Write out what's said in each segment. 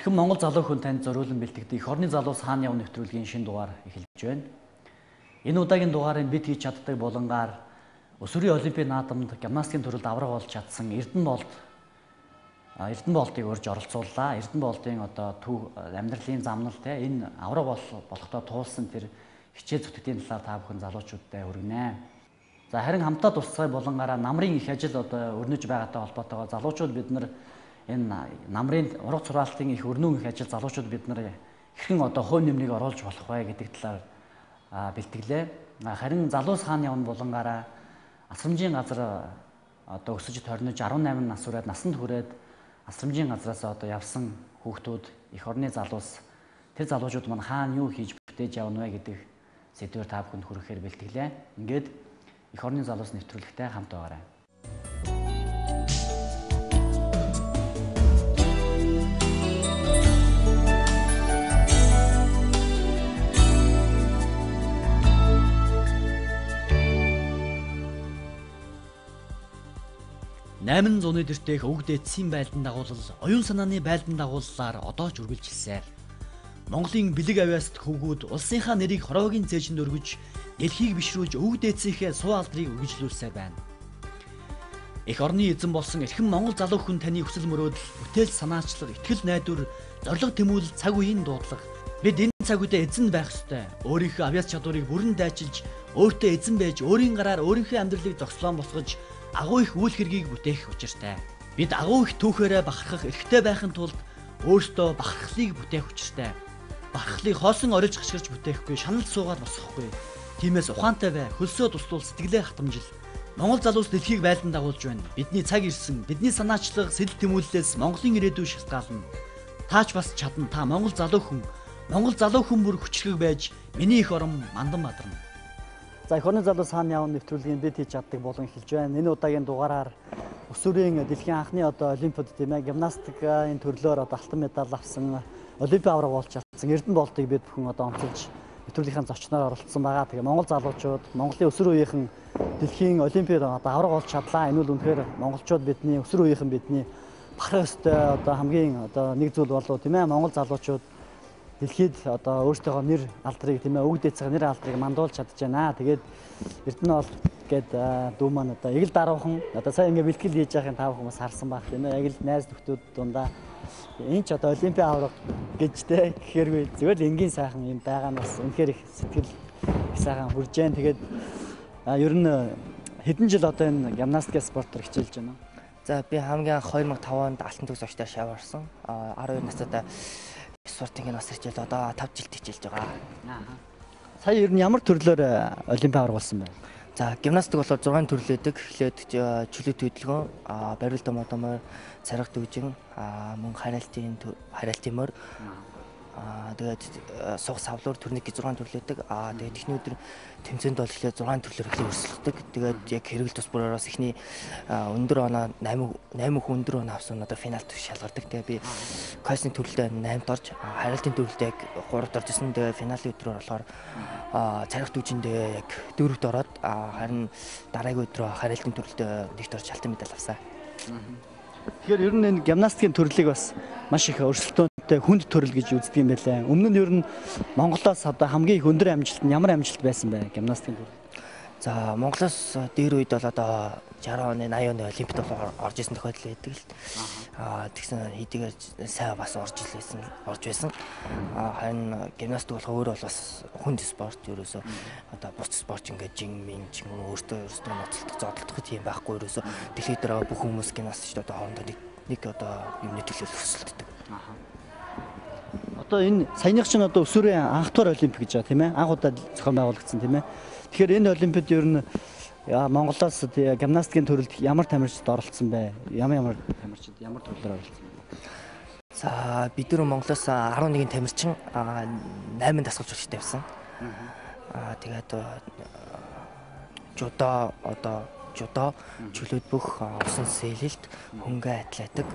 Эрхэм Монгол залуу хүн танд зориулан бэлтгэдэг эх орны залуус хаана явна нэвтрүүлгийн шинэ дугаар эхэлж байна. Энэ удаагийн дугаарыг бид хийж чаддаг булангаар өсвөрийн олимпийн наадамд гимнастикийн төрөлд авраг болж чадсан Эрдэнэболтыг урьж оролцууллаа. Эрдэнэболтын төв амьдралын замнал энэ авраг болохдоо туулсан тэр хичээл зүтгэлийн талаар та бүхэн залуучуудтай хүргэнэ. За харин хамтаа тусцай булангаараа намрын их ажил өрнөж байгаатай холбоотойгоор залуучууд бид нар энэ намрын ураг зураалтын их өрнөн их ажил залуучууд бид нар хэрхэн хувь нэмрийг оруулж болох вэ гэдэг талаар бэлтгэлээ. Харин залуус хаана явна булангаараа асрамжийн газар өсөж тойрнож 18 нас хүрээд насанд хүрээд асрамжийн газраас явсан хүүхдүүд эх орны залуус тэр залуучууд маань хаана юу хийж бүтээж явна вэ гэдэг сэдвээр та бүхэнд хүрэхээр бэлтгэлээ. Ингээд эх орны залуус нэвтрүүлэгтэй хамт байгаарай. Найман зуны дэртэйх өвгд эцсийн байлдан дагуулал оюун санааны байлдан дагууллаар одоо ч үргэлжилсэн. Монголын бэлэг авиаст хөвгүүд улсынхаа нэрийг хороогийн цээжинд өргөж дэлхийг бишрүүлж өвгд эцсийнхээ суу алдрыг үргэлжлүүлсээр байна. Эх орны эзэн болсон эрхэм Монгол залуу хүн таны хүсэл мөрөөдөл, бүтээл санаачлал, итгэл найдвар, зориг тэмүүлэл цаг үеийн дуудлага. Бид энэ цаг үедээ эзэн байх ёстой. Өөрийнхөө авиас чадварыг бүрэн дайчилж, өөртөө эзэн байж, өөрийн гараар өөрийнхөө амьдралыг зохицлон босгож агуу их үйл хэргийг бүтээх учиртай. Бид агуу их түүхээрээ бахархах эрхтэй байхын тулд өөртөө бахархлыг бүтээх учиртай. Бахархлыг хоосон орилж гашгирч бүтээхгүй, шанал суугаад босгохгүй. Тиймээс ухаантай бай, хөлсөө туслуул, сэтгэлээ хатамжил. Монгол залуус дэлхийг байлдан дагуулж байна. Бидний цаг ирсэн, бидний санаачлах, сэтэл тэмүүллээс Монголын ирээдүй шалтгаална. Таач бас чадна. Та Монгол залуу хүн бүр хүчлэг байж, миний эх орон мандан бадарна. За эх орны залуус хаана явна нэвтрүүлгийн бид хийж чаддаг болон эхэлж байна. Энэ удаагийн дугаараар өсвөрийн дэлхийн анхны олимпиад тийм ээ гимнастикийн төрлөөр алтан медаль авсан олимпийн авраг болж чадсан Эрдэнэболтыг бид бүхэн онцолж нэвтрүүлгийнхаа зочноор оролцсон байгаа. Тэгээ Монгол залуучууд Монголын өсвөр үеийнхэн дэлхийн олимпиад авраг болж чадлаа. Энэ бол үнэхээр монголчууд бидний өсвөр үеийнхэн бидний бахарх ёстой хамгийн нэг зүйл болов тийм ээ Монгол залуучууд дэлхийд өөрсдийнхөө нэр алдрыг тийм ээ өвгд эцэг нэр алдрыг мандуулж чадж байна. Тэгээд Эрдэнэболт гээд дүү маань яг л даруухан сайн ингээ бэлтгэл хийж байхын тав хүмүүс харсан байх тийм ээ. Яг л найз нөхдүүд дундаа энэ ч олимпийн авраг гэж те гэхэргүй зүгээр л энгийн сайхан юм байгаа нь бас үнэхээр их сэтгэл их сайхан хүрж जैन. Тэгээд ер нь хэдэн жил энэ гимнастик спортоор хичээлж байна. За би хамгийн анх 2005 онд алтан төгс очтой шаварсан. 12 настай спортын нас хичээл одоо 5 жилд хичээлж байгаа. Сая ер нь ямар төрлөөр олимпийн авраг болсон бэ? За гимнастик бол 6 төрөл байдаг. Эхлээд чөлөөт хөдөлгөөн, барил домоор, царга дүүжин, мөн харайлтын мөр. Тэгээд сух савлуур төрний 6 төрөл байдаг. Тэгээд эхний өдөр тэмцээнд бол эхлээд 6 төрлөөр эхлээ өрсөлддөг. Тэгээд яг хэрэгэл тус бүрээс эхний өндөр оноо 8 хүн өндөр оноо авсан одоо финалд шалгардаг. Тэгээд би кайсны төрөлдөө 8-д орж, харайлтын төрөлдөө яг 3-д орж ирсэн. Тэгээд финалийн өдрөөр болохоор царга дүүжиндээ яг 4-д ороод харин дараагийн өдрөө харайлтын төрөлдөө 1-д орж алтан медаль авсан. Тэгэхээр ер нь энэ гимнастикийн төрлийг бас маш их өрсөлдөөнтэй хүнд төрөл гэж үздэг юм байлаа. Өмнө нь ер нь Монголоос хамгийн их өндөр амжилт нь ямар амжилт байсан бэ гимнастикийн төрөл? За Монголоос дээр үед бол 60 оны 80 оны олимпиад орж исэн тохиолдол байдаг л. Тэгсэн хэдийгээр сайн бас орж байсан. Харин гимнастик өөрөө бол бас хүнд спорт ерөөсөө бус спорт ингээд жин өөртөө ноцолдох зодтолдох тийм байхгүй ерөөсөө дэлхийд дээр бүх хүмүүс гимнастикчд хоорондоо нэг юмны төлөөлөл өсөлтдөг. Энэ саяных чинь өсвөрийн анх тугаар олимпик гэж байгаа тийм ээ. Анх удаа зохион байгуулагдсан тийм ээ. Тэгэхээр энэ олимпиад ер нь Монголоос гимнастикийн төрөлд ямар тамирчид оролцсон бэ? Ямар тамирчид ямар төрлөөр оролцсон бэ? За бид нар Монголоос 11 тамирчин 8 дасгалжуулагчтай явсан. Тэгээд жудо, чөлөөт бүх, усан сэлэлт, хөнгө атлетик,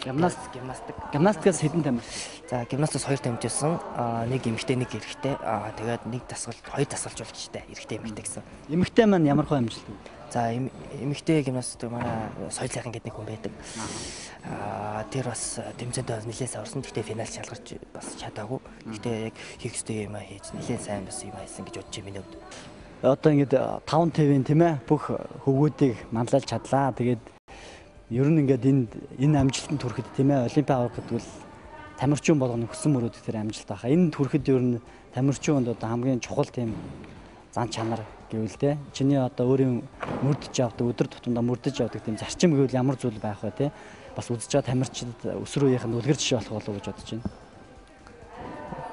гимнастикээс хэдэн тамирчин? За гимнастикаас 2 тамирчин, нэг эмэгтэй, нэг эрэгтэй. Тэгээд нэг 2 дасгалжуулагчтай, эрэгтэй эмэгтэй гэсэн. Эмэгтэй маань ямар хөө амжилт вэ? За эмэгтэй гимнастик манай соёл сайхан гэдэг нэг хүн байдаг. Тэр бас тэмцээнд нэлээд сайн орсон. Гэхдээ финал шалгарч бас чадаагүй. Гэхдээ яг хийх ёстой юм хийж нэлээд сайн бас юм хийсэн гэж бодож байна миний хувьд. Одоо ингээд 5 ТV-ийн тийм ээ бүх хөвгүүдийг манлайлж чадлаа. Тэгээд ер нь ингээд энэ амжилтанд хүрэхэд тийм ээ олимпиад авах гэдэг бол тамирчин болгоно хөсөн мөрөөд тэр амжилт байгаа. Энэ хүрэхэд ер нь тамирчин одоо хамгийн чухал тийм зан чанар гэвэл те чиний одоо өөрийн мөрдөж явдаг өдөр тутамдаа мөрдөж явдаг тийм зарчим гэвэл ямар зүйл байх вэ те бас үзэж байгаа тамирчид өсвөр үеийнх нь үлгэр жишээ болох болов уу гэж бодож байна.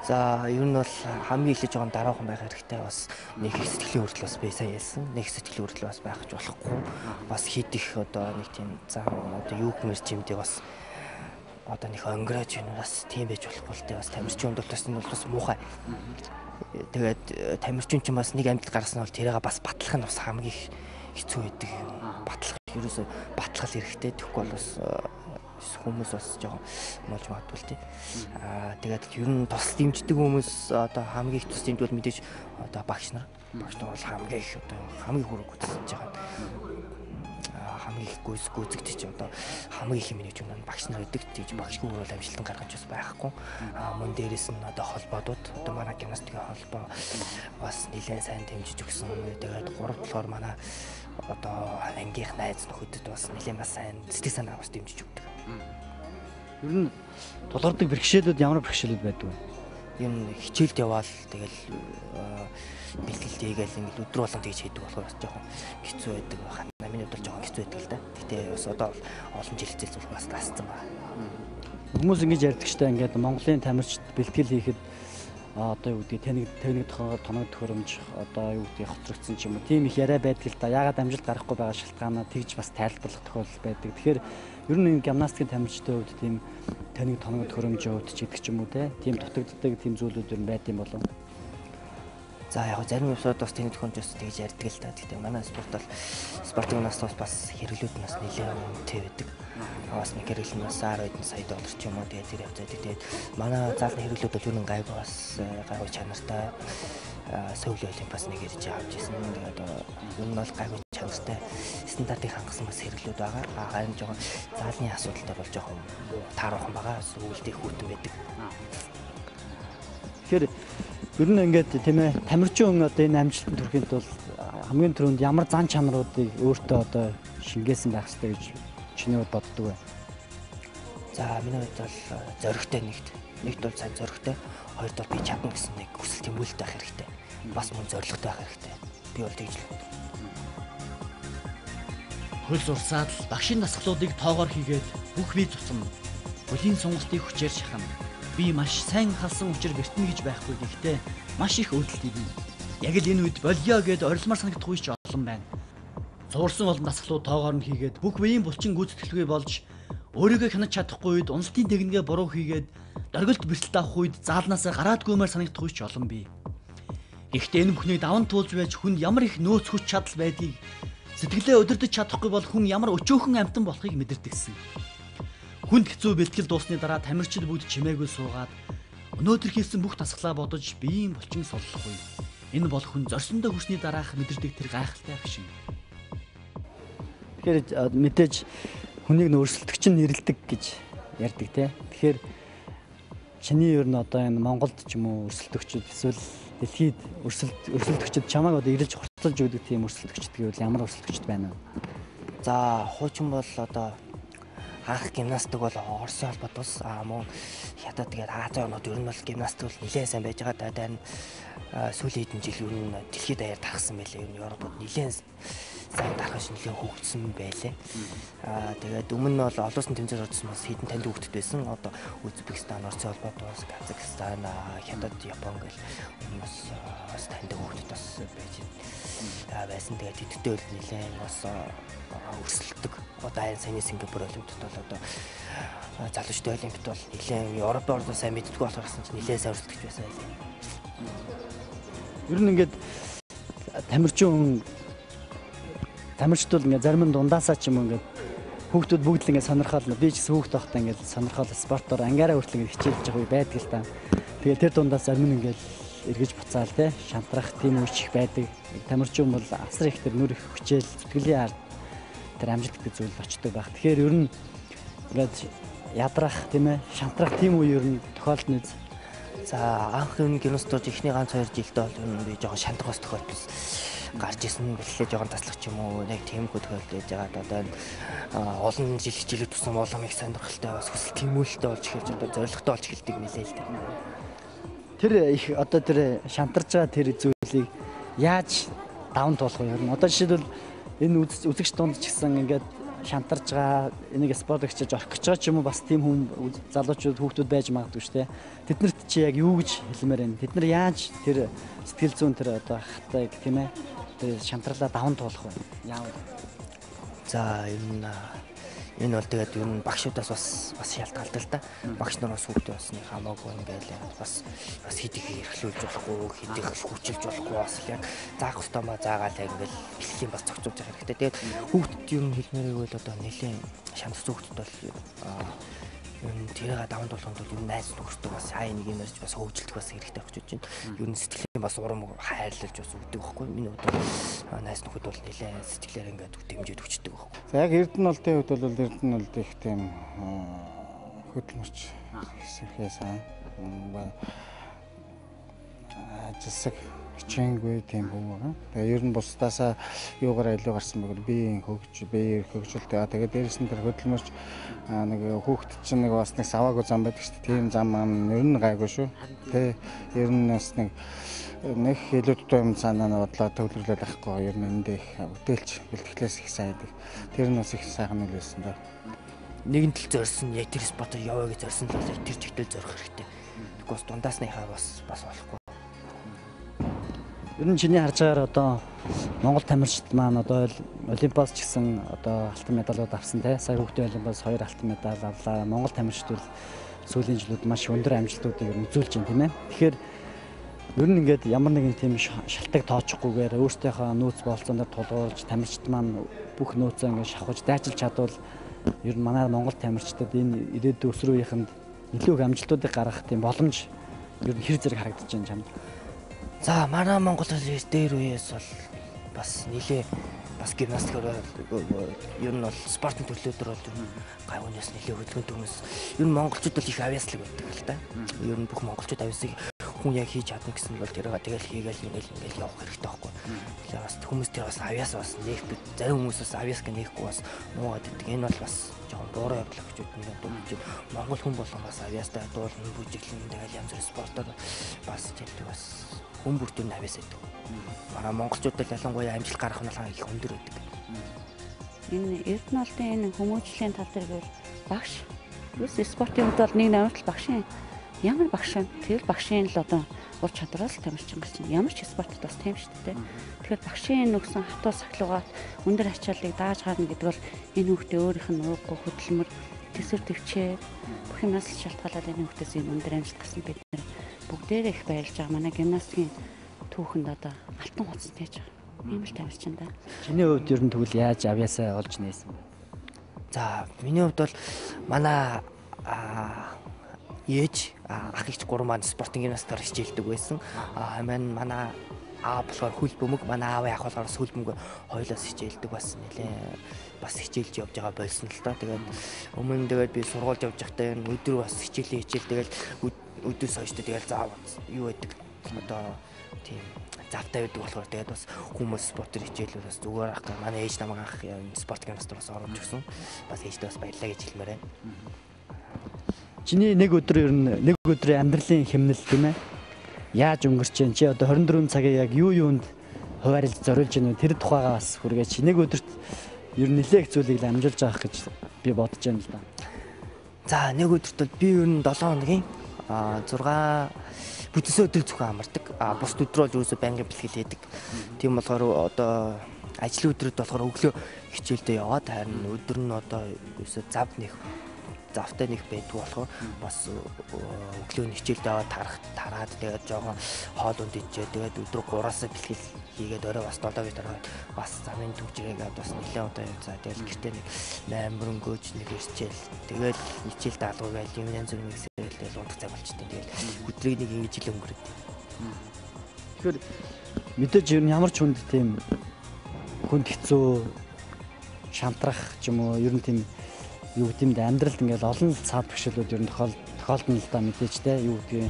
За ер нь бол хамгийн эхлэж байгаа дараахан байх хэрэгтэй бас нэг их сэтгэлийн хүртэл бас би сайн ялсан. Нэг сэтгэлийн хүртэл бас байх гэж болохгүй. Бас хит их одоо нэг тийм зам одоо юу гэмээр чимдэг бас одоо нэг онгорож байна бас тийм байж болохгүй л те бас тамирчин хүнд бол энэ бол бас муухай. Тэгээд тамирчин ч бас нэг амьд гарсан бол тэрийг бас батлах нь бас хамгийн хэцүү байдаг юм. Батлах ерөөсөө батлах хэрэгтэй. Тэгэхгүй бол бас хүмүүс бас жоохон болж магадгүй л тий. Тэгээд ер нь тус дэмждэг хүмүүс одоо хамгийн их тус дэмжвэл мэдээж одоо багш нар бол хамгийн их одоо хамгийн хүрэг үзэж байгаа. Хамгийн их гүйцэгдэж одоо хамгийн их менеж юм багш нар гэдэг. Тэгж багшгүй бол амжилтан гаргаж бас байхгүй. Мөн дээрэс нь одоо холбоодууд одоо манай гимнастикийн холбоо бас нэлээд сайн дэмжиж өгсөн. Тэгээд гурав болохоор манай одоо ангийнх найз нөхөдөд бас нэлээд бас сайн сэтгэл санаа бас дэмжиж өгдөг. Ер нь тулгардаг бэрхшээлүүд ямар бэрхшээлүүд байдаг вэ? Юм хичээлд яваал тэгэл бэлтгэл хийгээл ингээд өдрө болгон тэгж хийдэг болохоор бас жоохон хэцүү байдаг байна. Миний хувьд бол жоохон хэцүү байдаг л да. Гэтэ бас одоо олон жил хичээлцүүлэх бас тасцсан байна. Хүмүүс ингэж ярьдаг ч та ингээд Монголын тамирчид бэлтгэл хийхэд одоо юу гэдэг техник тоног төхөөрөмж одоо юу гэдэг хоцрогдсон ч юм уу тийм их яриа байдаг л да. Яагаад амжилт гарахгүй байгаа шалтгаанаа тэгж бас тайлбарлах тохиолдол байдаг. Тэгэхээр ер нь энэ гимнастикийн тамирчдын хувьд тийм техник тоног төхөөрөмжийн хувьд ч гэдэг ч юм уу тийм дутагддаг тийм зүйлүүд ер нь байд юм болов. За яг зарим юмсууд бас тэний төхөөрөмжөөс тэгж ярьдаг л да. Гэхдээ манай спорт бол спортын нас бас хэрэглүүд нь бас нэлээд үнэтэй байдаг. Бас нэг хэрэглэл нь бас 10 хэдэн сая доллар ч юм уу тэгээд тэр явцад тэгээд манай заалны хэрэглүүд бол юу нэг гайгүй бас гайгүй чанартай Сөүл олимпиас нэг ирж авч ирсэн. Тэгээд ер нь бол гайгүй чанартай стандартыг хангасан бас хэрэглүүд байгаа. Харин жоохон заалны асуудалтай бол жоохон тааруухан байгаа. Сүүлдээ хүүтэн байдаг. Тэгэхээр ер нь ингээд тийм ээ тамирчин хүн одоо энэ амжилтанд хүрэхэд бол хамгийн түрүүнд ямар зан чанаруудыг өөртөө одоо шингээсэн байх хэрэгтэй гэж чиний хувьд боддог вэ? За миний хувьд бол зоригтой нэгт бол сайн зоригтой, хоёрд бол би чадна гэсэн нэг хүсэл тэмүүлэлт байх хэрэгтэй. Бас мөн зоригтой байх хэрэгтэй. Би бол тэгж л боддог. Хөл зурсаад л багшийн дасгалуудыг тоогоор хийгээд бүх бие цуцсан. Бүлийн сунгалтыг хүчээр шахна. Би маш сайн халсан учир бэртэн гэж байхгүй гэхдээ маш их өөдөлт идэв. Яг л энэ үед болио гэд орилмар санагдах үе ч олон байна. Зуурсан олон дасгалууд тоогоор нь хийгээд бүх биеийн булчин гүйцэтгэлгүй болж өөрийгөө хянаж чадахгүй үед уналтын техникээ буруу хийгээд дөргөлт бэртэлт авах үед заалнаасаа гараад гүмээр санагдах үе ч олон бий. Гэхдээ энэ бүхнийг даван туулж байж хүнд ямар их нөөц хүч чадал байдгийг сэтгэлээ удирдах чадахгүй бол хүн ямар өчөөхөн амтан болохыг мэдэрдэгсэн. Хүнд хэцүү бэлтгэл дуусны дараа тамирчид бүгд чимээгүй суугаад өнөөдөр хийсэн бүх дасгалаа бодож биеийн булчин соллохгүй. Энэ бол хүн зорсондоо хүрсний дараах мэдэрдэг тэр гайхалтай агшин. Тэгэхээр мэдээж хүнийг өөрсөлдөгч нь нэрлдэг гэж ярьдаг те. Тэгэхээр чиний ер нь одоо энэ Монголд ч юм уу өрсөлдөгчд эсвэл дэлхийд өрсөлдөгчд чамайг одоо ирэлж хурцлж өгдөг тийм өрсөлдөгчд гэвэл ямар өрсөлдөгчд байна вэ? За хуучин бол одоо анх гимнастик бол Оросын холбоод бас мөн хятад тэгээд Азийн орнууд ер нь бол гимнастик бол нэлээд сайн байж байгаа. Харин сүүлийн хэдэн жил ер нь дэлхийд даяар тархсан байлээ. Ер нь Европод нэлээд сайн тархаж нэлээд хөгжсөн байлээ. Тэгээд өмнө нь бол олон улсын тэмцээн орсон бас хэдэн танд хөгждөд байсан. Одоо Узбекистан, Оросын холбоод бас Казахстан, Хятад, Япон гэл бас танд хөгждөд бас байж байсан. Тэгээд тэдтэй бол нэлээд бас өрсөлдөг. Одоо айн саяны Сингапур олимпиад бол одоо залуучдын олимпиад бол нэлээд Европоор сайн мэддэггүй болохоор нэлээд сайн өрсөлдөгч байсан байлээ. Ер нь ингээд тамирчид бол ингээд зарим нь дундаасаа ч юм ингээд хүүхдүүд бүгд л ингээд сонирхол би ч гэсэн хүүхд байхдаа ингээд сонирхол спортоор ангаараа хүртэл ингээд хичээлж байгаа үе байдаг л та. Тэгээд тэр дундаас зарим нь ингээд эргэж буцаал те шантрах тийм үеч их байдаг. Тамирчин бол асар их тэр нүр их хүчээл зүтгэлийн ард тэр амжилттай зүйл очдог байх. Тэгэхээр ер нь ингээд ядрах тийм ээ шантрах тийм үе ер нь тохиолдно үз. За анх энэ киностож эхний ганц 2 жилдээ бол ер нь би жоохон шантгаас тохиолдсон гарч исэн бэлээ жоохон таслах ч юм уу яг тиймгүй тохиолдож байгаа. Одоо олон жил хичээлүүд тусан улам их сонирхолтой бас хүсэл тэмүүлэлтэй болж эхэлж одоо зоригтой болж эхэлдэг нэлээ л дээ. Тэр их одоо тэр шантарч байгаа тэр зүйлийг яаж даван туулах вэ? Ер нь одоо жишээлбэл энэ үзэгч дунд ч гэсэн ингээд шантарж байгаа энийг спорт хичээж орох гэж байгаа ч юм уу бас тийм хүн залуучууд хүүхдүүд байж магадгүй шүү дээ. Тэднэрт чи яг юу гэж хэлмээр байна? Тэд нар яаж тэр сэтгэл зүйн тэр одоо хатайг тийм ээ тэр шантралаа даван туулах вэ? Яавал. За энэ бол тэгээд ер нь багшуудаас бас шалтгаалдаг л да. Багш нараас хүүхдээ бас нэг хамаагүй ингээл бас хидийг эрхлүүлж болохгүй, хидийг хүчилж болохгүй бас яг заах хөстөмөө заагаал ингээл бэлтгэлийн бас зохицуулж явах хэрэгтэй. Тэгээд хүүхдэд ер нь хэлмээрээ бол одоо нэлээд шанс хүүхдэд бол тэрийг даван туулахад бол найз нөхөртөө бас хай нэг юм ярьж бас хөвжөлдөх бас хэрэгтэй гэж бодож байна. Ер нь сэтгэлийн бас урам хайрлаж бас өгдөг байхгүй. Миний бодлоо найз нөхөд бол нэлээд сэтгэлээр ингээд дэмжиж өгчдөг байхгүй. За яг Эрдэнэлтийн хувьд бол Эрдэнэл их тийм хөдөлмөрч хэсэгээс ажилласаг хичээнгүй тийм хүн байна. Тэгээ ер нь бусдаасаа юугаар илүү гарсан бэ гэвэл биеийн хөгжөлтэй. Тэгээд дээрэс нь тэр хөдөлмөрч нэг хүүхэд чинь нэг бас нэг саваагүй зам байдаг шүү дээ. Тийм зам ер нь гайгүй шүү. Тэ ер нь бас нэг илүү дутуу юм санаа нь бодлоо төвлөрлөл авахгүй. Ер нь эндээ их бүтээлч бэлтгэлээс их сайн байдаг. Тэр нь бас их сайхан нөлөөсөн даа. Нэгэн тал зорьсон яг тэр спортоор яваа гэж зорьсон л тэр чигтэл зорих хэрэгтэй. Тэгвэл дундааснийхаа бас болохгүй. Ер нь чиний харж байгаагаар одоо Монгол тамирчид маань одоо Олимпиас ч гэсэн одоо алтан медалууд авсан те. Сая хүүхдийн Олимпиас 2 алтан медаль авлаа. Монгол тамирчид бол сүүлийн жилүүд маш өндөр амжилтуудыг үзүүлж байна тийм ээ. Тэгэхээр ер нь ингээд ямар нэгэн тийм шалтгаан тоочхгүйгээр өөртөөхөө нөөц болцоонд тулгуурж тамирчид маань бүх нөөцөө ингээд шавхаж дайчилж чадвал ер нь манай Монгол тамирчдад энэ ирээдүйн өсвөр үеийнхэнд илүү их амжилтуудыг гаргах тийм боломж ер нь хэр зэрэг харагдаж байна чамд? За манай Монгол улс дээр үеэс бол бас нэлээ бас гимнастикаар ер нь бол спортын төрлөөр бол гайвнаас нэлээ хөдөлгөөнтэй хүмүүс ер нь монголчууд бол их авьяаслаг байдаг л да. Ер нь бүх монголчууд авьяасыг хүн яг хийж чадна гэсэн бол тэрийг тэгэл хийгээл ингээл явах хэрэгтэй байхгүй. Тэгэхээр бас хүмүүс тэр бас авьяас бас нээх зарим хүмүүс бас авьяас гэх нэхгүй бас муугаад байдаг. Энэ бол бас жоохон бууруу явдал гэж боддог. Монгол хүн болгон бас авьяастай дуулна, бүжиглэн тэгэл янз бүрийн спортоор бас тийм бас хүн бүртөө авьяас байдаг. Манай монголчууд л ялангуяа амжилт гаргах нь их өндөр байдаг. Энэ Эрдэнэлтийн энэ хүмүүжлийн тал дээр бол багш спортын хувьд бол нэг намайг багш юм. Ямар багш вэ? Тэр багшийн л одоо ур чадвараас л тамирчин гэж чинь ямар ч спортод бас тийм шүү дээ. Тэгэхээр багшийн нөгсөн хатуу сахилгаат өндөр ачааллыг дааж гарна гэдэг бол энэ хүүхдээ өөрийнх нь ууггүй хөдөлмөр төсвөр төвчээ бүх юмнаас л шалтгаалаад энэ хүүхдээс энэ өндөр амжилт гарсан бид нэр бүгдээрээ их баярлж байгаа. Манай гимнастикийн түүхэнд одоо алтан хуцас тааж байгаа. Ийм л тамирчин да. Чиний хувьд ер нь тэгвэл яаж авьяасаа олж нээсэн бэ? За миний хувьд бол манай ээж ах ихч гурван маань спортын гимнастикаар хичээлдэг байсан. Манай аа болохоор хөл бөмбөг, манай аавын ах болохоор хөл бөмбөг хоёулаас хичээлдэг бас нэлээ бас хичээлж явж байгаа болсон л та. Тэгээд өмнө тэгээд би сургуульд явж байхдаа энэ өдөр бас хичээл тэгэл өдөөс хойштой тэгэл заав юу байдаг. Одоо тийм завтай байдаг болохоор тэгээд бас хүмүүс спортоор хичээлүүд бас зүгээр ах. Манай ээж намайг анх спорт гимнастикаас оруулж өгсөн. Бас ээждээ бас баярлалаа гэж хэлмээр байна. Чиний нэг өдрийн амьдралын хэмнэл тийм ээ. Яаж өнгөрч जैन чи одоо 24 цагийг яг юунд хуваарлж зориулж байна вэ? Тэр тухайгаа бас хүргээ чи нэг өдөрт ер нь нэлээх зүйлийг амжилж авах гэж би бодож байна л да. За нэг өдөрт бол би ер нь 7 хоногийн 6 бүтэнсэ өдөр зөвхөн амардаг. Бус өдрөө л юусоо байнгын бэлтгэл хийдэг. Тийм болохоор одоо ажлын өдрөд болохоор өглөө хичээлдээ яваад харин өдөр нь одоо юусоо завтай нэг байдгүй болохоор бас өглөө хичээлдээ аваад тараад тэгээд жоохон хоол унд ичээ тэгээд өдөр 3-аас бэлтгэл хийгээд орой бас 7-гийн дараа бас замын төвчрээгээд бас нэлээд удаа явцаа тэгээд гэртээ нэг 8 мөрөнгөөч нэг хичээл тэгээд хичээл даалгавар байл юм янз бүрийн мэгсэл тэгээд унтах цаг болчтой тэгээд өдрийг нэг ингэж ил өнгөрөөд. Тэгэхээр мэдээж ер нь ямар ч хүнд тийм хүнд хэцүү шантрах ч юм уу ер нь тийм юу гэдэг юм бэ амьдралд ингээл олон цаад бэрхшээлүүд ер нь тохиолдно л да мэдээж те юу гэдгийг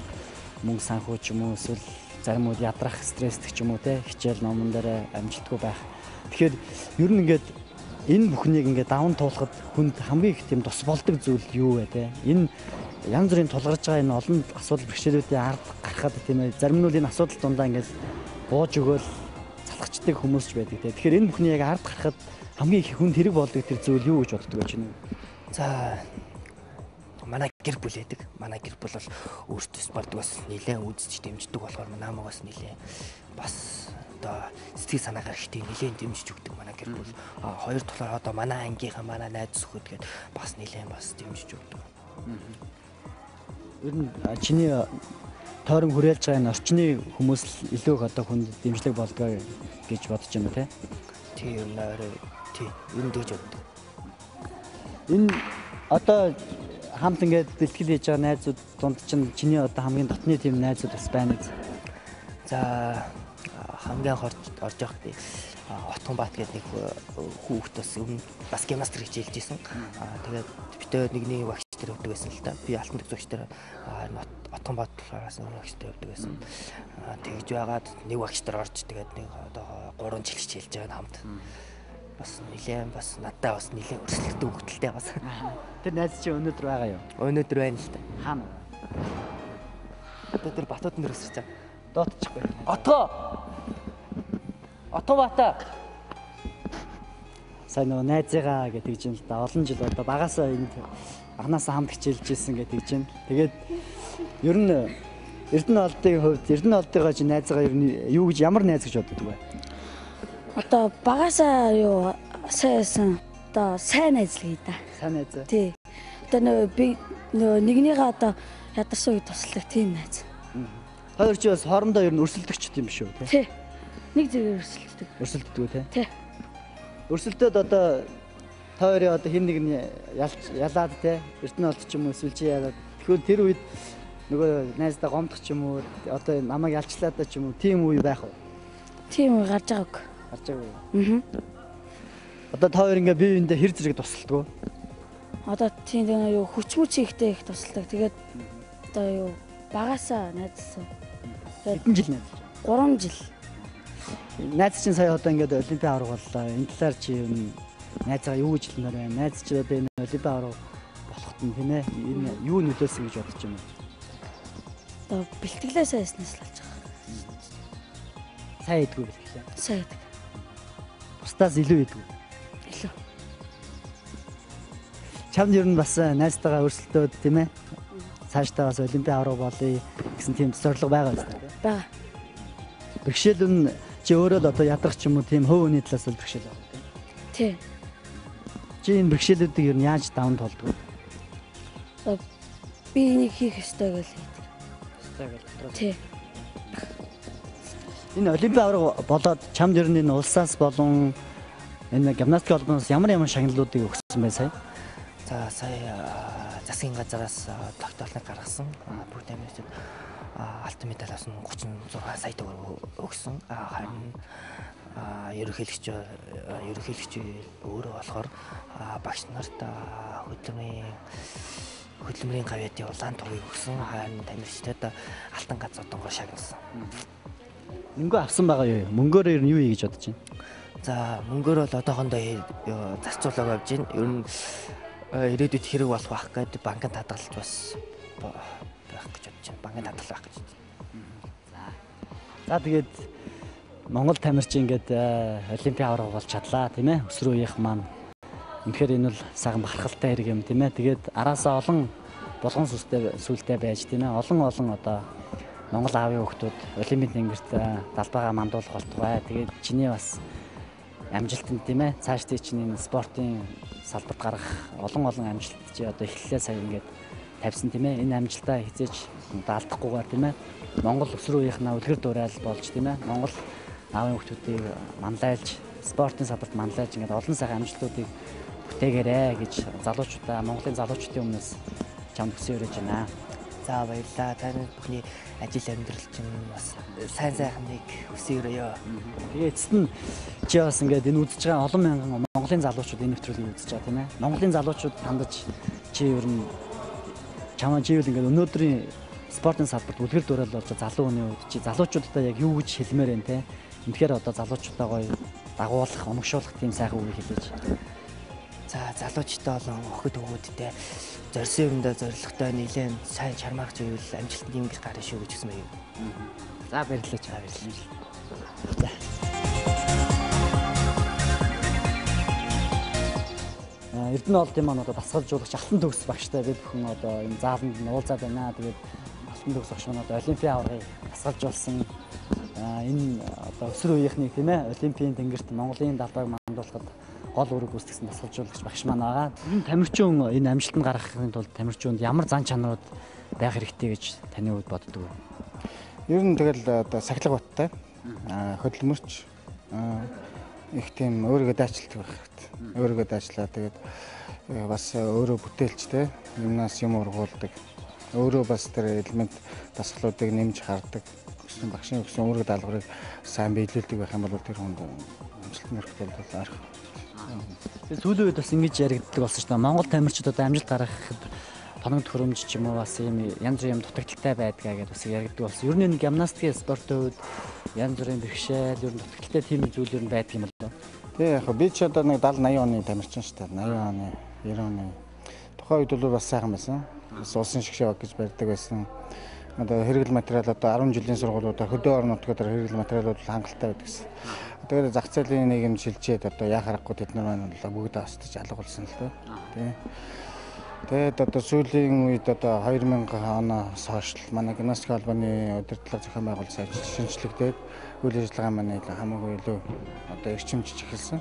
мөнгө санхүү ч юм уу эсвэл зарим үед ядрах стресстэй ч юм уу те хичээл номон дээр амжилтгүй байх. Тэгэхээр ер нь ингээд энэ бүхнийг ингээд даван туулахад хүнд хамгийн их тийм тус болдог зүйл юу вэ те? Энэ янз бүрийн тулгарч байгаа энэ олон асуудал бэрхшээлүүдийн ард гарахад тийм ээ зарим нь бол энэ асуудал дундаа ингээд бууж өгөөл залхацдаг хүмүүс ч байдаг те. Тэгэхээр энэ бүхний яг ард гарахад хамгийн их хүнд хэрэг болдог тэр зүйл юу гэж боддог вэ чинь? За манай гэр бүл байдаг. Манай гэр бүл бол өөртөө спортыг бас нэлээд үзэж дэмждэг болохоор намайгаас нэлээд бас одоо сэтгэл санаагаар ихтэй нэлээд дэмжиж өгдөг манай гэр бүл. Хоёр талаар одоо манай ангийнхаа манай найз зөвхөд гээд бас нэлээд бас дэмжиж өгдөг. Ер нь чиний тойрон хүрээлж байгаа энэ орчны хүмүүс л илүү их одоо хүнд дэмжлэг болдгоо гэж бодож байна те. Тий ер нь орой тий ер нь дэж боддог. Энэ одоо хамт ингээд бэлтгэл хийж байгаа найзууд дунд чинь чиний одоо хамгийн дотны тийм найзууд бас байна уу? За хамгийн орж явах тий Отгонбаат гэдэг нэг хүүхэд бас өмнө бас гимнастик хичээлж исэн. Тэгээд битээ нэгний багш дээр өгдөг байсан л та. Би алтан төгсөгч дээр Отгонбаат талаараас нэг багш дээр өгдөг байсан. Тэгж байгаад нэг багш дээр орж тэгээд нэг одоо 3 жил хичээлж байгаа хамт. Бас нэлээд бас надад бас нэлээд өрсөлдөлтөө хөлтэй бас. Тэр найз чинь өнөөдөр байгаа юу? Өнөөдөр байна л та. Хаана? Одоо тэр Батуудын дээр өсөж байгаа. Доотчихгүй. Отгонбаата. Сайн нөгөө найзыгаа гэдэг чинь л да олон жил одоо багасаа энд анханасаа хамт хичээлж ирсэн гэдэг чинь. Тэгээд ер нь Эрдэнэ олдын хувьд Эрдэнэ олдыгаа чи найзгаа ер нь юу гэж ямар найз гэж боддог вэ? Одоо багасаа юу сайсан одоо сайн найзлгий да. Сайн найз. Тий. Одоо би нэгнийгээ одоо ядарсан үед тусалдаг тийм найз. Хоёр ч бас хоорондоо ер нь өрсөлдөгч юм биш үү те? Тий. Нэг зэрэг өрсөлддөг. Өрсөлддөг үү те? Тий. Өрсөлдөд одоо тойроо одоо хин нэг нь ялаад те Эрдэнэ олд ч юм уу эсвэл чи ялаад тэгэхээр тэр үед нөгөө найздаа гомдох ч юм уу одоо намайг ялчлаад ч юм уу тийм үе байх уу? Тийм үе гарч байгааг. Гарч байгаа юу? Одоо та хоёр ингээ бие биендээ хэр зэрэг тусалдаг вэ? Одоо тийм юу хүчмүч ихтэй их тусалдаг. Тэгээд одоо юу багасаа найзлсан. Хэдэн жил найзлж байгаа? 3 жил. Найз чинь сая одоо ингээд олимпиад авраг боллоо. Энэ талаар чи юу найзгаа юу гэж хэлмээр байна? Найз чи одоо энэ олимпиад авраг болоход нь тийм ээ. Энэ юу нөлөөсөн гэж бодож байна? Одоо бэлтгэлээ сайснаас л болж байгаа. Сайн идэггүй бэлтгэлээ. Сайн идэг. Бусдаас илүү идэггүй. Илүү. Чамд ер нь бас найзтайгаа өрсөлдөөд тийм ээ. Цаашдаа бас олимпиад авраг болъё гэсэн тийм зорилго байгаа юм байна. Бага. Бэрхшээл нь чи өөрөө л одоо ядрах ч юм уу тийм хөв өний талаас л бэрхшээл байгаа тийм. Тий. Чи энэ бэрхшээлүүдийг ер нь яаж даван туулдаг вэ? Одоо би энийг хийх ёстой гэж хэлдэг. Ёстой гэж дотроо. Тий. Энэ олимпиад авраг болоод чамд ер нь энэ улсаас болон энэ гимнастик холбооноос ямар шагналуудыг өгсөн бай сая? За сая засгийн газараас тогтоолныг гаргасан. Бүгд амьд алтан медаль авсан 36 сая төгрөг өгсөн. Харин ерөнхийлөгч өөрөө болохоор багш нарт хөдөлмөрийн гавьяатын улаан тугийг өгсөн. Харин тамирчдад алтан газуудангоор шагнасан. Мөнгө авсан байгаа юу? Мөнгөөр ер нь юу хийж бодож байна? За мөнгөөр бол одоохондоо зарцуулаад авж байна. Ер нь ирээдүйд хэрэг болох байх гэдэг банкнд хадгалж бас байх гэж бодож байна. Банкнд хадгалах байх гэж байна. За тэгээд Монгол тамирч ингээд олимпиад авраг болж чадлаа тийм ээ. Өсвөр үеийнх маань. Үнэхээр энэ бол сайхан бахархалтай хэрэг юм тийм ээ. Тэгээд араасаа олон болгон сүлтэй байж тийм ээ. Олон одоо Монгол аавын хүүхдүүд олимпиад тэнгэрт далбайгаа мандуулах болтугай. Тэгээд чиний бас амжилтанд тийм ээ. Цааш тий чиний спортын салбарт гарах олон амжилт чи одоо эхлэлээ сая ингээд тавьсан тийм ээ. Энэ амжилтаа хизээч алдахгүйгээр тийм ээ. Монгол өсвөр үеийнхнаа үлгэр дуурайл болж тийм ээ. Монгол аавын хүүхдүүдийг манлайлж спортын салбарт манлайлж ингээд олон сайхан амжилтуудыг бүтээгээрэй гэж залуучуудаа Монголын залуучуудын өмнөөс чамд хүсэж өрөөж байна. За баярлалаа. Таны бүхний ажил амьдрал чинь бас сайн сайхныг хүсээрээ. Тэгээ эцэст нь чи бас ингээд энэ үзэж байгаа олон мянган Монголын залуучууд энэ нэвтрүүлгийг үзэж байгаа тийм ээ. Монголын залуучууд хандаж чи ер нь чамаа живэл ингээд өнөөдрийн спортын салбарт үлгэр дуурайл болж залуу хүний үед чи залуучуудаа яг юу гэж хэлмээр байна те. Үнэхээр одоо залуучуудаа гоё дагуулах, унагшуулах тийм сайхан үгийг хэлээж. За залуучтай болон охид өгөөдтэй зорьсон юмдаа зоригтой нэлээд сайн чармаах зүйл амжилтанд юм гэж гарна шүү гэж хэлсэн байна. За баярлалаа чаа баярлалаа. За. Эрдэнэ олдын маань одоо дасгалжуулагч алтан төгс багштай бид бүхэн одоо энэ зааланд нь уулзаад байна. Тэгээд алтан төгс багш маань одоо олимпийн аваргыг дасгалжуулсан энэ одоо өсвөр үеийнхний тийм ээ олимпийн тэнгэрт Монголын далайг мандуулахад гол үүрэг гүйцэтгэсэн дасгалжуулагч багш маань байгаа. Энэ тамирчин энэ амжилтанд гаргахын тулд тамирчиунд ямар зан чанарууд байх хэрэгтэй гэж таны хувьд боддог вэ? Ер нь тэгэл одоо сахилга баттай хөдөлмөрч их тийм өөрийгөө дайчилдаг байх хэрэгтэй. Өөрийгөө дайчлаа тэгээд бас өөрөө бүтээлчтэй юмнаас юм ургуулдаг. Өөрөө бас тэр элемент дасгалуудыг нэмж хардаг. Гэсэн багшийн өгсөн үүрэг даалгаврыг сайн биелүүлдэг байх юм бол тэр хүнд амжилт мөрөхтэй бол арах. Тэгээд сүүлийн үед бас ингэж яригддаг болсон шүү дээ. Монгол тамирчид одоо амжилт гаргахад тоног төхөөрөмж ч юм уу бас ийм янз бүрийн дутагдaltaй байдгаа гэдээ бас яригддаг болсон. Ер нь энэ гимнастикийн спортын үед янз бүрийн бэрхшээл, ер нь дутагдaltaй тийм зүйл ер нь байдаг юм болов. Тэг яг би ч одоо нэг 70 80 оны тамирчин шүү дээ. 80 оны, 90 оны. Тухайн үед бол бас сайхан байсан. Бас улсын шгшээ гэж барьдаг байсан. Одоо хэрэглэл материал одоо 10 жилийн сургуулиудаар хөдөө орон нутгаар хэрэглэл материалууд хангалттай байдаг гэсэн. Тэгээд зах зээлийн нийгэм шилжээд одоо яа харахгүй тэд нар маань бүгд хастаж алга болсон л доо. Тий. Тэгээд одоо сүүлийн үед одоо 2000 оноос хойш манай гимнастик холбооны удирдлага зохион байгуулалт шинжлэхдээд үйл ажиллагаа маань хамаагүй илүү одоо эрчимжиж эхэлсэн.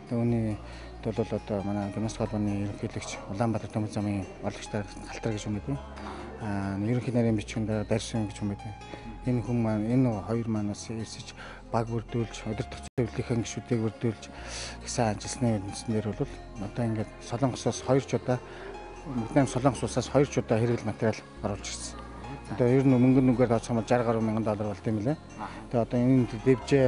Тэгээд үүний бол одоо манай гимнастик холбооны ерөнхийлөгч Улаанбаатар төмөр замын орлогчтой Галтар гэж юм бэ. Ерөнхий нарийн бичгийн дараа Даршин гэж юм бэ. Энэ хүн маань энэ хоёр манаас ирсэж баг бүрдүүлж удирдах зөвлөлийн гишүүдийг бүрдүүлж гэсэн ажилласны үндснээр бол одоо ингээд Солонгосоос 2 ч удаа Вьетнам Солонгос улсаас 2 ч удаа хэрэглэл материал оруулж ирсэн. Одоо ер нь мөнгөнд нүгээр тооцоомол 60 гаруй мянган доллар болт юм лээ. Тэгээ одоо энэ дэвжээ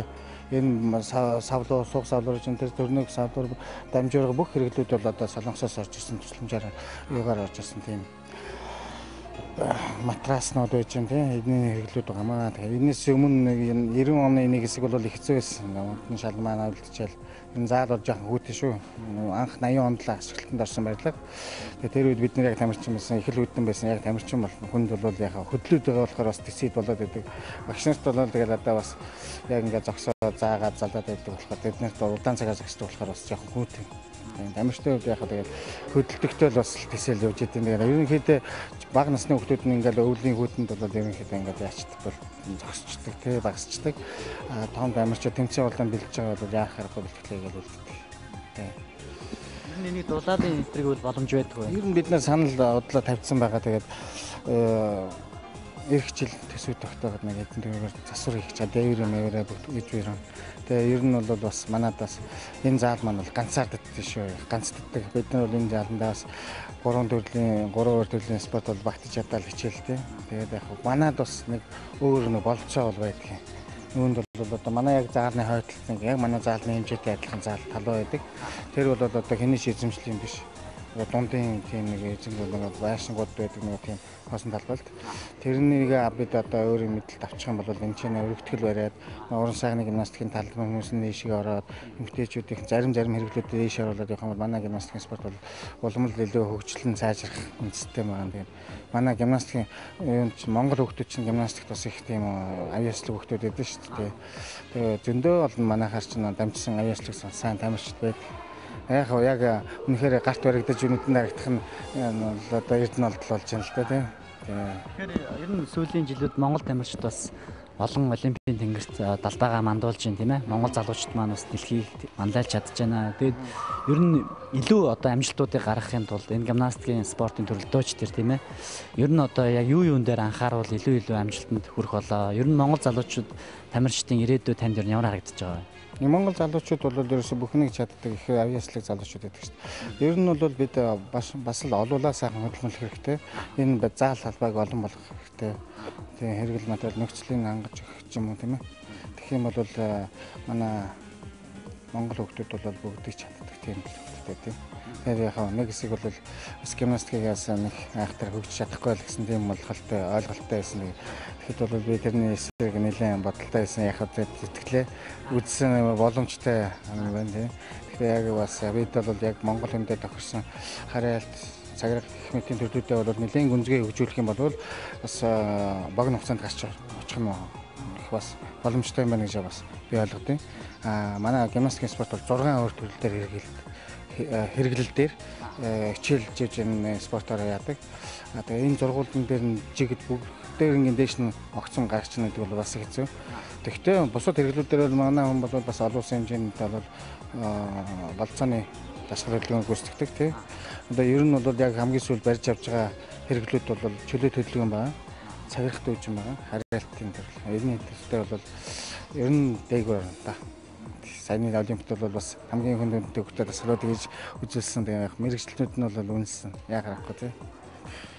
энэ савлуу суух савлуур чинь тэр төрнөг савлуур дамжуулга бүх хэрэглүүд бол одоо Солонгосоос орж ирсэн тусламжаар юугаар орж ирсэн тийм матраснууд байж юм тийм эдний хэрэглүүд байгаамаа. Тэгэхээр энэс өмнө 90 оны нэг хэсэг бол их хэцүү байсан. Өмнө шалмаа авлдчихэл энэ заал бол жоохон хүүтэн шүү. Анх 80 онд л ашиглалтанд орсон барилга. Тэгээ тэр үед бид нэр яг тамирчин байсан, их л үүдэн байсан. Яг тамирчин бол хүнд бол яг хөдлөд байгаа болохоор бас тэсэд болоод байдаг. Багш нарт бол тэгэл одоо бас яг ингээд зогсоо заагаад залдаад байдаг болохоор бид нарт удаан цагаар зогсдог болохоор бас жоохон хүүтэн. Тамирчтай үед яг тэгээд хөдөлтөгтэй л бас тэсэл явж идэв. Ерөнхийдөө бага насны хүмүүс нь ингээд өвлийн хүүтэнд бол ерөнхийдөө ингээд яачдаг бол зогсчдаг тий багасчдаг. Том тамирчид тэмцээн болон бэлдэж байгаа бол яах аргагүй бэлтгэлээ гэж үлддэг. Тий. Энийг дулаалын нэвтрэг бол боломж байдаг вэ? Ер нь бид нар санал бодлоо тавьсан байгаа. Тэгээд эх жил төсөв тогтооход нэг эдэн тэргээр засвар хийх чад дээвэр мэвэрэ гэж бэрэн. Тэгээ ер нь бол бас манайдаас энэ заал маань бол ганцаарддаг шүү. Ганцддаг. Бид нар бол энэ зааландаа бас 3 төрлийн спорт бол багтаж чадал хичээлтэй. Тэгээд яг манайд бас нэг өөр нэг болцоо бол байдаг. Үүнд бол одоо манай яг заалны хойдолд нэг яг манай заалны хэмжээтэй адилхан заал талуу байдаг. Тэр бол одоо хэний шийдэмжлэл юм биш. Дундын тийм нэг эзэн нэг байшингууд байдаг нэг тийм хоосон талбайд. Тэрнийг бид одоо өөрийн мэдлэлд авчих юм бол энэ чинь өргөтгөл бариад уран сайхны гимнастикийн талд хүмүүс нь ийшээ ороод эмэгтэйчүүдийн зарим хэрэглүүдэд ийшээ оруулаад явах юм бол манай гимнастикийн спорт бол улам л илүү хөгжлөн сайжрах систем байгаа. Тэгээд манай гимнастикийн Монгол хүүхдүүд чинь гимнастикт бас их тийм авьяаслаг хүүхдүүд байдаг шүү дээ. Тэгээд зөндөө бол манайхаар чинь дамжсан авьяаслаг сайн тамирчид байдаг. Яг үнэхээр гарт баригдаж үнэтэнд харагдах нь одоо эрдэнэ олдол болж байна л да тийм. Тэгэхээр ер нь сүүлийн жилүүд Монгол тамирчид бас олон олимпийн тэнгэрт далбайгаа мандуулж байна тийм ээ. Монгол залуучууд маань бас дэлхийг манлайлж чадж байна. Тэгээд ер нь илүү одоо амжилтуудыг гаргахын тулд энэ гимнастикийн спортын төрөлдөөч төр тийм ээ. Ер нь одоо яг юун дээр анхааруул илүү амжилтанд хүрэх болоо. Ер нь Монгол залуучууд тамирчдын ирээдүйд танд ямар харагдаж байгаа вэ? Монгол залуучууд бол ерөөсө бүхнийг чаддаг их авьяаслаг залуучууд байдаг шүү дээ. Ер нь бол бид бас л олуулаа сайхан хөдөлмөрлөх хэрэгтэй. Энэ заал талбайг олон болгох хэрэгтэй. Тэгээ хэрэгэл материал нөхцөлийн хангаж өгөх юм уу тийм ээ. Тэгэх юм бол манай Монгол хүүхдүүд бол бүгдийг чаддаг тийм хэрэгтэй тийм. Тэгэхээр яг нэг хэсэг бол бас гимнастикээс нэг айхтар хөгжиж чадахгүй л гэсэн тийм ойлголттой байсан. Тэгэхэд бол би тэрний эсрэг нэлээд бодолтой байсан яг зүтгэлээ үзсэн боломжтой юм байна тийм. Тэгэхээр яг бас бид бол яг Монгол хүндэд тохирсон харьяалт цагираг гэх мэтийн төрлүүдээ бол нэлээд гүнзгий хөгжүүлэх юм бол бас богино хугацаанд гарч очих юм их бас боломжтой юм байна гэж бас би ойлгодیں۔ Манай гимнастикийн спорт бол 6 өөр төрөл дээр хэрэглэл дээр хичээл живж энэ спортоор яадаг. Тэгээ энэ зургуулдан дээр нь жигд бүгд дээр ингээд дээш нь огцон гарч байгаа гэдэг бол бас хэцүү. Тэгэхдээ бусад хэрэглүүдээр бол манай хүн бол бас олон улсын хэмжээнд бол болцооны дасгал хөдөлгөөнд гүйцэтгэдэг тий. Одоо ер нь бол яг хамгийн сүүл барьж авж байгаа хэрэглүүд бол чөлөө хөдөлгөөн байна. Цагирах дүүжин байна. Харьяалтын төрөл. Эрийн төстэй бол ер нь дээгүүр байна та. Саяны олимпиад бол бас хамгийн хүнд өгөхтэй дасгалууд гэж үзүүлсэн. Тэгээ мэрэгчлүүд нь бол үнэлсэн. Яг харахгүй тий.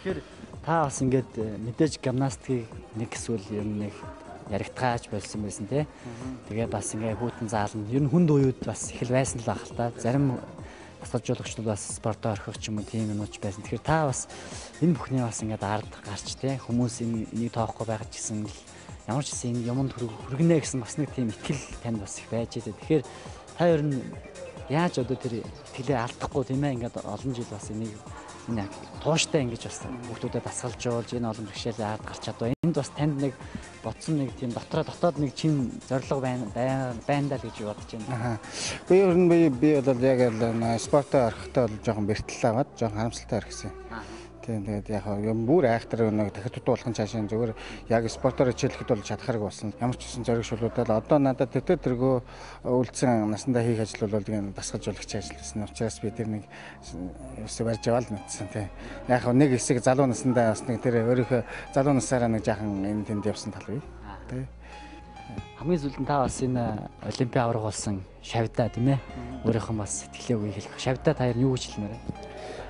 Тэгэхээр та бас ингээд мэдээж гимнастикийг нэг эсвэл ер нь нэг яригдгааж болсон байсан тий. Тэгээ бас ингээд хүүтэн заална. Ер нь хүнд уууд бас их л байсан л байх л та. Зарим дасгалжуулагчдод бас спортоор орхих ч юм уу тийм юмуч байсан. Тэгэхээр та бас энэ бүхний бас ингээд ард гарч тий. Хүмүүс энийг тоохгүй байгаа ч гэсэн ямар ч гэсэн энэ юмд хүргэнэ гэсэн бас нэг тийм итгэл танд бас их байж байгаа. Тэгэхээр та ер нь яаж одоо тэр итгэлээ алдахгүй тийм ээ ингээд олон жил бас энийг энэ тууштай ингэж бас хүүхдүүдэд дасгалжуулж энэ олон бэрхшээлийн ард гарч чадваа. Энд бас танд нэг бодсон нэг тийм дотоод нэг чин зорилго байна даа л гэж бодож байна. Би ер нь би бол яг л спортоор орохтой бол жоохон бэртэл аваад жоохон харамсалтай орхисон. Тэгээд яг юм бүр айхтар нэг дахид дуулахын цаашаа зүгээр яг спортоор хичээлэхэд бол чадхарг болсон. Ямар ч гэсэн зориг шулуудаад одоо надад тэргөө үлдсэн насандаа хийх ажил бол тийм дасгалжуулагч ажил гэсэн учраас би тэр нэг өсөж барьж аваад мэдсэн тий. Яг нэг хэсэг залуу насандаа бас нэг тэр өөрийнхөө залуу насаараа нэг жаахан энэ тэнд явсан тал бий. Тий. Хамгийн сүүлд нь та бас энэ олимпийн авраг болсон шавьдаа тийм ээ. Өөрийнхөө бас сэтгэлээ үе хэлэх. Шавьдаа та юу гэж хэлмээр вэ?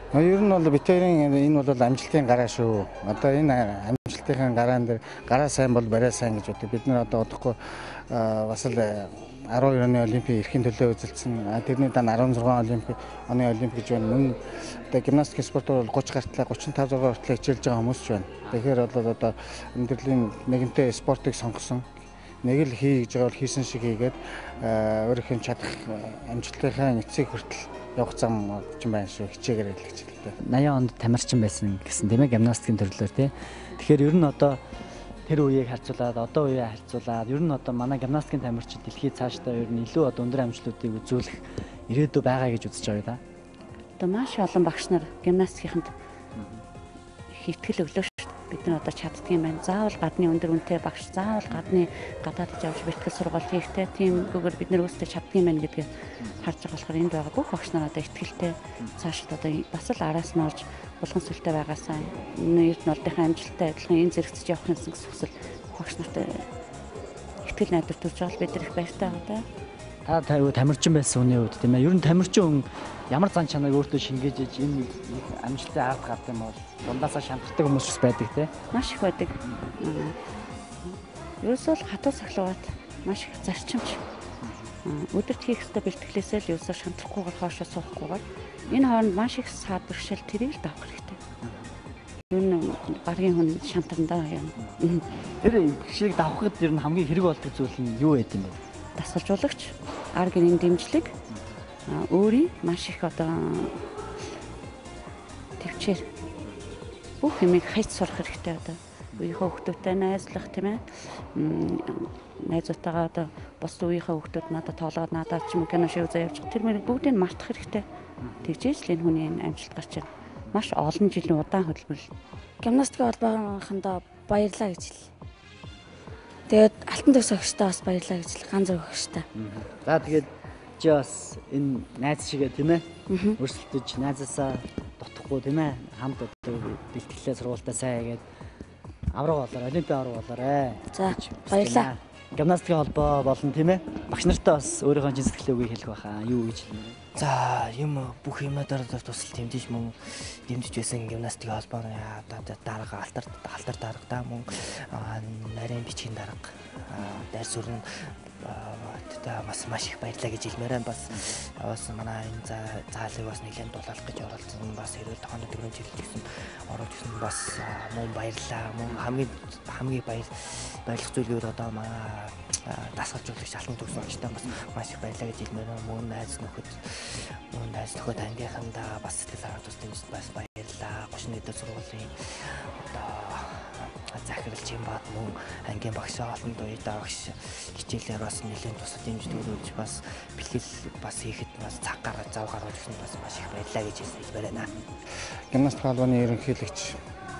Ер нь бол битэрийн энэ бол амжилтын гараа шүү. Одоо энэ амжилтын гараан дээр гараа сайн бол барай сайн гэж боддог. Бид нар одоо одохгүй бас л 12 оны олимпийн эрхийн төлөө үзэлцсэн. Тэрний дан 16 оны олимп гэж байна. Мөн одоо гимнастик спортоор 30 гартлаа 35 6 хүртэл хичээлж байгаа хүмүүс ч байна. Тэгэхээр бол одоо энэ төрлийн нэгэнтээ спортыг сонгосон. Нэг л хий гэж байгаа бол хийсэн шиг хийгээд өөрийнхөө чадах амжилтынхаа эцэг хүртэл явах зам ч юм байна шүү. Хичээгээр л гэж хэлдэг. 80 онд тамирчин байсан гэсэн тийм ээ гимнастикийн төрлөөр тий. Тэгэхээр ер нь одоо тэр үеийг харьцуулаад одоо үеийг харьцуулаад ер нь одоо манай гимнастикийн тамирчин дэлхийд цаашдаа ер нь илүү одоо өндөр амжилтуудыг үзүүлэх ирээдүй байгаа гэж үзэж байгаа да. Одоо маш олон багш нар гимнастикийнханд итгэл өглөө шүү. Бид нар одоо чаддаг юм байна. Заавал гадны өндөр үнэтэй багш, заавал гадны гадаадд явж бэлтгэл сургалт хийхтэй тийм гүгээр бид нар өөрсдөө чаддаг юм байна гэдгийг харж байгаа болохоор энд байгаа бүх багш нар одоо итгэлтэй цаашид одоо бас л араас нь орж булган сүлтэй байгаасаа эрдэнэ олдынхаа амжилттай адилхан энэ зэрэгцэж явах гэсэн хүсэл багш нартай итгэл найдвар төрж байгаа бид нар их баяртай байгаа да. Та тамирчин байсан хүний үед тийм ээ. Ер нь тамирчин хүн ямар зан чанарыг өөртөө шингээж иж энэ амжилтын ард гардаг юм бол дундаасаа шантардаг хүмүүс ч байдаг тийм. Маш их байдаг. Ерөөсөө л хатуу сахилгаваад маш их зарчимч. Өдөрт хийх ёстой бэлтгэлээсээ л ерөөсөө шантрахгүйгээр хоошоо суухгүйгээр энэ хооронд маш их саад бэрхшээл тэрийг л давах хэрэгтэй. Ер нь багийн хүн шантарндаа юм. Тэр бэрхшээлийг давхад ер нь хамгийн хэрэг болдог зүйл нь юу байд юм бэ? Дасгалжуулагч, ар гэрийн дэмжлэг, өөрийн маш их одоо төвчээр бүх юмыг хайц сурах хэрэгтэй одоо. Үеийнхээ хүүхдүүдтэй найзлах тийм ээ. Найзуудтайгаа одоо бус үеийнхээ хүүхдүүд надад тоглоод надад ч юм уу кино шоу заа явж тэр мөрийг бүгдийг мартах хэрэгтэй. Тэгжээж л энэ хүний амжилт гарч ирнэ. Маш олон жилийн удаан хөдөлмөр. Гимнастикийн холбооныхондоо баярлалаа гэж хэлье. Тэгээд алтан төгс өгчтэй бас баярлалаа гэж хэлье. Ганц өгчтэй. За тэгээд чи бас энэ найз шигээ тийм ээ. Өрсөлдөж найзаасаа дутхгүй тийм ээ. Хамт одоо бэлтгэлээ сургуультаа сайн хийгээд авраг болоор олимпийн авраг болоорой. За баярлалаа. гимнастикийн холбоо болон тийм ээ багш нартай бас өөрийнхөө жин сэтгэлээ үгийг хэлэх байхаа. Юу гэж хэлмээр. За юм бүх юмнуудаар тусал дэмжиж мөн дэмжиж байсан гимнастикийн холбооны дарга алтар дарга мөн нарийн бичгийн дарга дайр сүрэн бас маш их баярлаа гэж хэлмээрэн бас манай энэ заалыг бас нэлээд дулаалах гэж оролцсон бас хэрүүл тооны төгрөг жилдсэн оруулж гисэн бас мөн баярлаа мөн хамгийн баярлах зүйлүүд одоо манай дасгалжуулагч алтан төгс очтой бас маш их баярлаа гэж хэлмээрэн мөн найз нөхөд ангийнхандаа бас сэтгэл санаа тус дэмжиж бас баярлаа 31 дэх сургуулийн одоо захиралч юм бат мөн ангийн багш олон дуйдаа багш хичээлээр бас нэлээд тусад дэмжиж өгч бас бэлтгэл бас хийхэд бас цаг гаргаж зав гаргаж өгсөн бас маш их баярлаа гэж хэлмээр байна. Гимнастик холбооны ерөнхийлөгч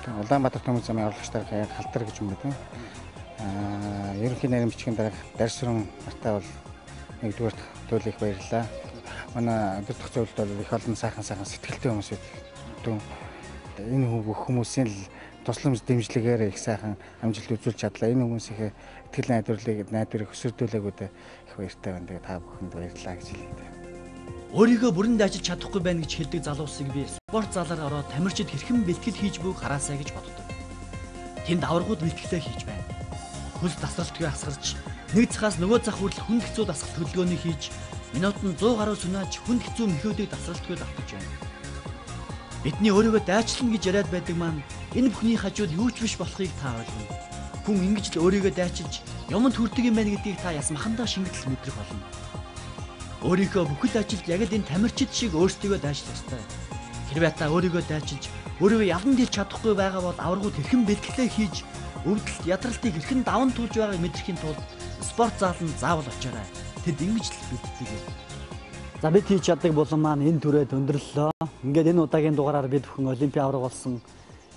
Улаанбаатар төмөн замын аврагч дарга халтар гэж юм байна. Ерөнхий нарийн бичгийн дарга Дарсрын нартай бол нэгдүгээр туйлыг баярлаа. Манай өдөр төх зөвлөлд бол их олон сайхан сэтгэлтэй хүмүүс байдаг. Энэ хүмүүсийн л тусламж дэмжлэгээр их сайхан амжилт үзүүлж чадлаа. Энэ хүмүүсийн итгэл найдварыг өсөрдүүлээгүүд их баяртай байна. Тэгээд та бүхэнд баярлалаа гэж хэлээ. Өөрийгөө бүрэнд ажиллаж чадахгүй байна гэж хэлдэг залуусыг би спорт залаар ороод тамирчид хэрхэн бэлтгэл хийж буй хараасаа гэж боддог. Тэнд аврагууд бэлтгэлээ хийж байна. Хөлс дасралтгүй асгарч нэг цагаас нөгөө цаг хүртэл хүнд хэцүү дасгалт хөдөлгөөнийг хийж минутанд 100 гаруй сунааж хүнд хэцүү мөхөөдийг дасралтгүй давтаж байна. Бидний өөрийгөө дайчлана гэж яриад байдаг маань энэ бүхний хажууд юу ч биш болохыг та ойлгоно. Хүн ингэж л өөрийгөө дайчилж юмд хүрдэг юм байна гэдгийг та ясмахандаа шингэтэл мэдрэх болно. Өөрийнхөө бүхэл ажилд яг л энэ тамирчид шиг өөрсдийгөө дайчлах ёстой. Хэрвээ та өөрийгөө дайчилж өөрийгөө ялан дэлж чадахгүй байгаа бол аврагууд хэрхэн бэлтгэлээ хийж өвдөлт ядралтыг хэрхэн даван туулж байгааг мэдрэхийн тулд спорт зааланд заавал очоорой. Тэд ингэж л бэлддэг. За бид хийж чаддаг булан маань энэ түрээд өндөрлөлөө. Ингээд энэ удаагийн дугаараар бид бүхэн олимпийн авраг болсон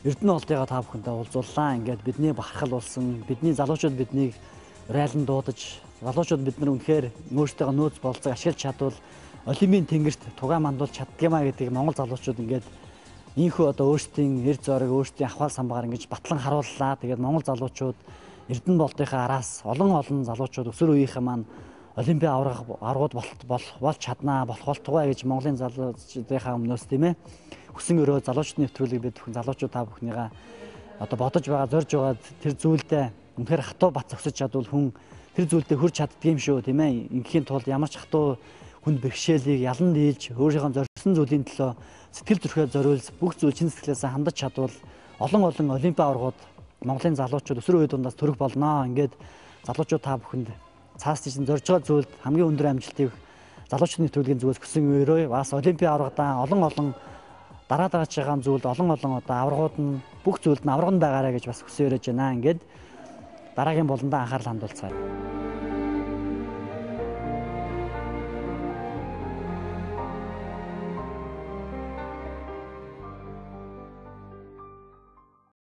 Эрдэнэ холдыгаа та бүхэнтэй уулзууллаа. Ингээд бидний бахархал болсон, бидний залуучууд биднийг урайлан дуудаж, залуучууд бид нар үнэхээр өөрсдөө нөөц болцоог ашиглаж чадвал олимпийн тэнгэрт тугаа мандуулж чаддаг юмаа гэдгийг монгол залуучууд ингээд ийхүү одоо өөрсдийн эр зориг, өөрсдийн ахвал самбагаар ингэж батлан харууллаа. Тэгээд монгол залуучууд Эрдэнэ болдынхаа араас олон залуучууд өсвөр үеийнхэн маань олимпийн аврагууд болж чаднаа, болох болтугай гэж Монголын залуучуудынхаа өмнөөс тийм ээ хүсэн өрөө залуучдын нэвтрүүлгийг бид бүхэн залуучууд та бүхнийгаа одоо бодож байгаа, зорж байгаа тэр зүйлдээ үнэхээр хатуу бат зогсож чадвал хүн тэр зүйлдээ хүрч чаддаг юм шүү тийм ээ. Ингийн тулд ямар ч хатуу хүнд бэрхшээлийг ялан дийлж өөрийнхөө зорьсон зүйлийн төлөө сэтгэл зүрхээ зориулж бүх зүйл чин сэтгэлээсээ хандаж чадвал олон олимпийн аврагууд Монголын залуучууд өсвөр үе дундаас төрөх болно. Ингээд залуучууд та бүхэнд цаас тийш зорж байгаа зүйлд хамгийн өндөр амжилтыг залуучдын нэвтрүүлгийн зүгээс хүсэн өрөө бас олимпийн аврагадаа олон дараад байгаа зүйлд олон одоо аврагууд нь бүх зүйлд нь авраган байгаарэ гэж бас хүсэн өрөөж байна. Ингээд дараагийн болондоо анхаарал хандуулцгаая.